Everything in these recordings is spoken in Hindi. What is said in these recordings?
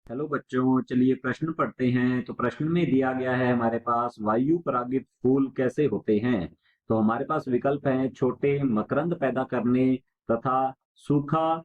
हेलो बच्चों, चलिए प्रश्न पढ़ते हैं। तो प्रश्न में दिया गया है हमारे पास वायु परागित फूल कैसे होते हैं। तो हमारे पास विकल्प हैं छोटे मकरंद पैदा करने तथा सूखा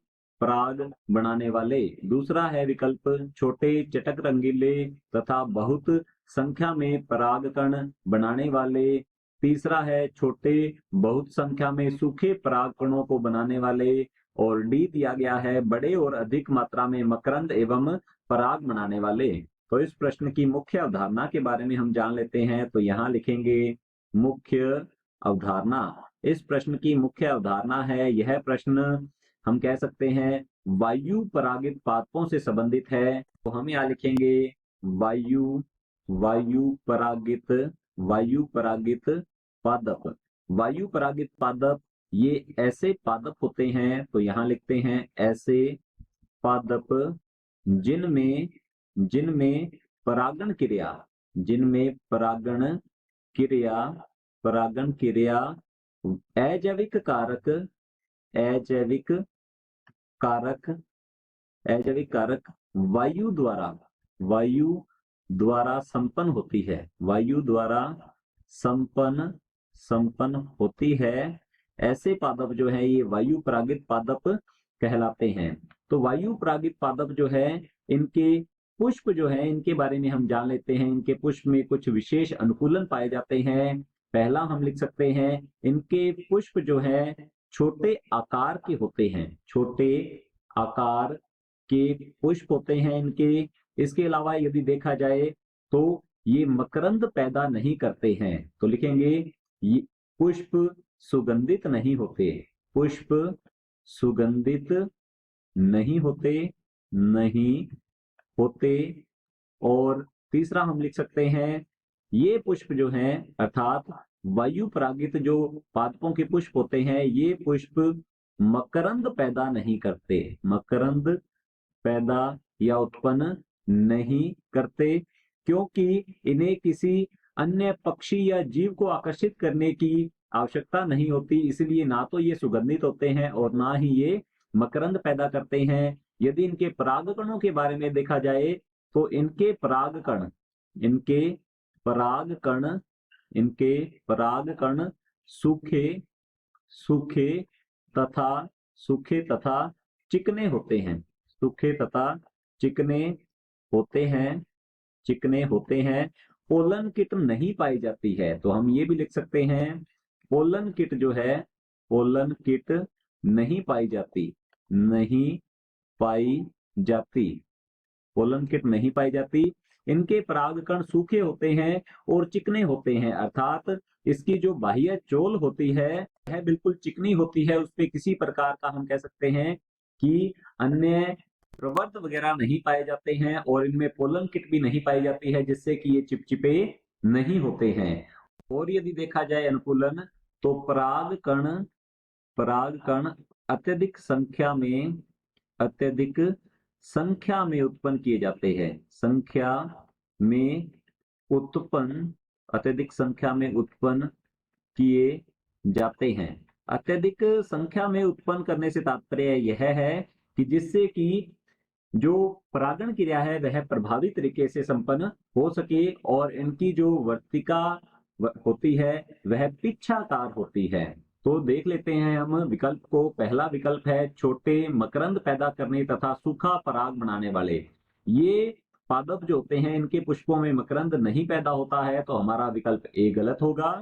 पराग बनाने वाले। दूसरा है विकल्प छोटे चटक रंगीले तथा बहुत संख्या में परागकण बनाने वाले। तीसरा है छोटे बहुत संख्या में सूखे परागकणों को बनाने वाले। और डी दिया गया है बड़े और अधिक मात्रा में मकरंद एवं पराग बनाने वाले। तो इस प्रश्न की मुख्य अवधारणा के बारे में हम जान लेते हैं। तो यहाँ लिखेंगे मुख्य अवधारणा। इस प्रश्न की मुख्य अवधारणा है, यह प्रश्न हम कह सकते हैं वायु परागित पादपों से संबंधित है। तो हम यहाँ लिखेंगे वायु वायु परागित वायु परागित पादप। वायु परागित पादप ये ऐसे पादप होते हैं, तो यहाँ लिखते हैं ऐसे पादप जिनमें जिनमें परागण क्रिया जिनमें परागण क्रिया अजैविक कारक अजैविक कारक अजैविक कारक वायु द्वारा संपन्न होती है। वायु द्वारा संपन्न संपन्न होती है। ऐसे पादप जो है ये वायु परागित पादप कहलाते हैं। तो वायु परागित पादप जो है इनके पुष्प जो है इनके बारे में हम जान लेते हैं। इनके पुष्प में कुछ विशेष अनुकूलन पाए जाते हैं। पहला हम लिख सकते हैं इनके पुष्प जो है छोटे आकार के होते हैं। छोटे आकार के पुष्प होते हैं इनके। इसके अलावा यदि देखा जाए तो ये मकरंद पैदा नहीं करते हैं। तो लिखेंगे ये पुष्प सुगंधित नहीं होते। पुष्प सुगंधित नहीं होते नहीं होते। और तीसरा हम लिख सकते हैं ये पुष्प जो हैं अर्थात वायु परागित जो पादपों के पुष्प होते हैं ये पुष्प मकरंद पैदा नहीं करते। मकरंद पैदा या उत्पन्न नहीं करते, क्योंकि इन्हें किसी अन्य पक्षी या जीव को आकर्षित करने की आवश्यकता नहीं होती। इसलिए ना तो ये सुगंधित होते हैं और ना ही ये मकरंद पैदा करते हैं। यदि इनके परागकणों के बारे में देखा जाए तो इनके परागकण इनके परागकण सूखे सूखे तथा सूखे तथा चिकने होते हैं। सूखे तथा चिकने होते हैं चिकने होते हैं। पोलन किट नहीं पाई जाती है। तो हम ये भी लिख सकते हैं पोलन किट जो है पोलन किट नहीं पाई जाती नहीं पाई जाती पोलन किट नहीं पाई जाती। इनके परागकण सूखे होते हैं और चिकने होते हैं, अर्थात इसकी जो बाह्य चोल होती है वह बिल्कुल चिकनी होती है। उस पे किसी प्रकार का हम कह सकते हैं कि अन्य प्रवर्त वगैरह नहीं पाए जाते हैं और इनमें पोलन किट भी नहीं पाई जाती है, जिससे कि ये चिपचिपे नहीं होते हैं। और यदि देखा जाए अनुकूलन तो परागकण अत्यधिक संख्या में उत्पन्न किए जाते हैं। में उत्पन्न अत्यधिक संख्या में उत्पन्न किए जाते हैं। अत्यधिक संख्या में उत्पन्न करने से तात्पर्य यह है कि जिससे कि जो परागण क्रिया है वह प्रभावी तरीके से संपन्न हो सके और इनकी जो वर्तिका होती है वह पिच्छाकार होती है। तो देख लेते हैं हम विकल्प को। पहला विकल्प है छोटे मकरंद पैदा करने तथा सूखा पराग बनाने वाले। ये पादप जो होते हैं इनके पुष्पों में मकरंद नहीं पैदा होता है, तो हमारा विकल्प ए गलत होगा।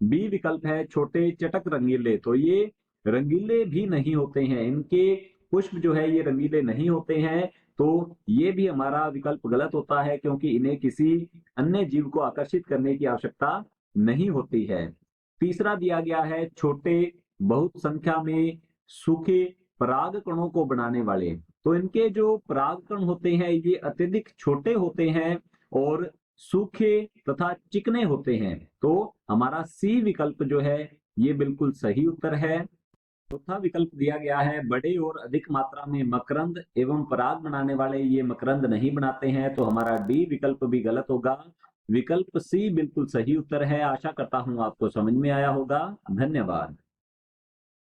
बी विकल्प है छोटे चटक रंगीले। तो ये रंगीले भी नहीं होते हैं, इनके पुष्प जो है ये रंगीले नहीं होते हैं। तो ये भी हमारा विकल्प गलत होता है, क्योंकि इन्हें किसी अन्य जीव को आकर्षित करने की आवश्यकता नहीं होती है। तीसरा दिया गया है छोटे बहुत संख्या में सूखे पराग कणों को बनाने वाले। तो इनके जो पराग कण होते हैं ये अत्यधिक छोटे होते हैं और सूखे तथा चिकने होते हैं। तो हमारा सी विकल्प जो है ये बिल्कुल सही उत्तर है। चौथा विकल्प दिया गया है बड़े और अधिक मात्रा में मकरंद एवं पराग बनाने वाले, ये मकरंद नहीं बनाते हैं। तो हमारा डी विकल्प भी गलत होगा। विकल्प सी बिल्कुल सही उत्तर है। आशा करता हूं आपको समझ में आया होगा। धन्यवाद।